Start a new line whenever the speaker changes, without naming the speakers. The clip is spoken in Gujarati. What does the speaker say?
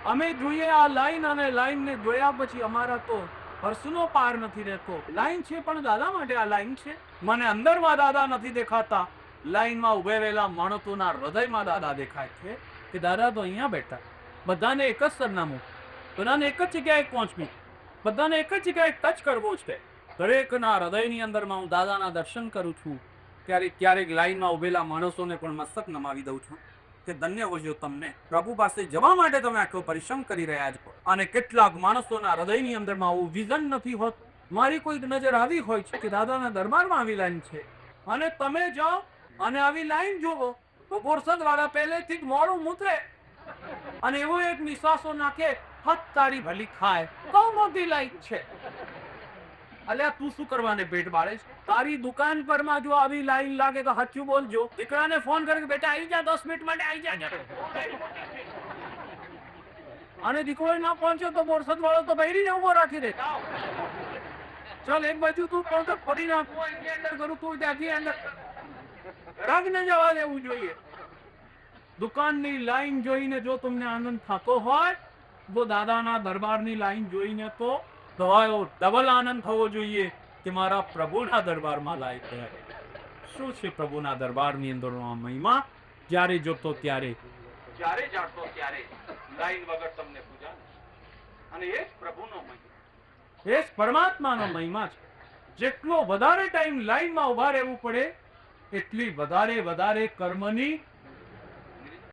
અમે જોઈએ આ લાઈન અને લાઈનને જોયા પછી અમારા તો હર્ષનો પાર નથી રહેતો. લાઈન છે પણ દાદા માટે આ લાઈન છે. મને અંદરમાં દાદા નથી દેખાતા, લાઈનમાં ઉભે રહેલા માણસોના હૃદયમાં દાદા દેખાય છે કે દાદા તો અહીંયા બેઠા. બધાને એક જ સરનામું, બધાને એક જ જગ્યાએ પહોંચવું, બધાને એક જ જગ્યાએ ટચ કરવો છે. દરેકના હૃદયની અંદરમાં હું દાદાના દર્શન કરું છું. ક્યારેક ક્યારેક લાઈનમાં ઉભેલા માણસોને પણ મસ્તક નમાવી દઉં છું કે ધન્ય હોજો તમને, પ્રભુ પાસે જવા માટે તમે આટલો પરિશ્રમ કરી રહ્યા છો. અને કેટલાક માણસોના હૃદયની અંદરમાં આવું વિઝન નથી હોતું. મારી કોઈક નજર આવી હોય છે કે દાદાના દરબારમાં આવી લાઈન છે અને તમે જાઓ અને આવી લાઈન જુઓ તો બોરસદ વાળા પહેલેથી જ મોડું મૂતરે અને એવો એક નિશ્વાસો નાખે, હદ તારી ભલી ખાય, બહુ મોટી લાઈન છે. અલ્યા તું શું કરવાને પેટ બાળે છે? તારી દુકાન પર માં જો આવી લાઈન લાગે તો સાચું બોલજો. દીકરાને ફોન કરે કે બેટા આવી જા, 10 મિનિટ માટે આવી જા. અને દીકરો ના પહોંચ્યો તો બોરસદ વાળો તો બૈરીને ઉભો રાખી દે. ચાલ એક બાજુ તું પણ તો ફરી નાખો, એની અંદર કરું તું ત્યાંથી અંદર રાગ ન જવા દેવું જોઈએ. દુકાનની લાઈન જોઈને જો તમને આનંદ થતો હોય તો દાદાના દરબારની લાઈન જોઈને તો ડબલ આનંદ થવો જોઈએ કે મારા પ્રભુના દરબારમાં લાઈન છે. શું છે પ્રભુના દરબારની અંદરનો મહિમા? જ્યારે જોતો ત્યારે, જ્યારે જાણતો ત્યારે લાઈન વગર તમને પૂજા. અને એ જ પ્રભુનો મહિમા, એ જ પરમાત્માનો મહિમા છે. જેટલો વધારે ટાઈમ લાઈનમાં ઉભા રહેવું પડે એટલી વધારે કર્મની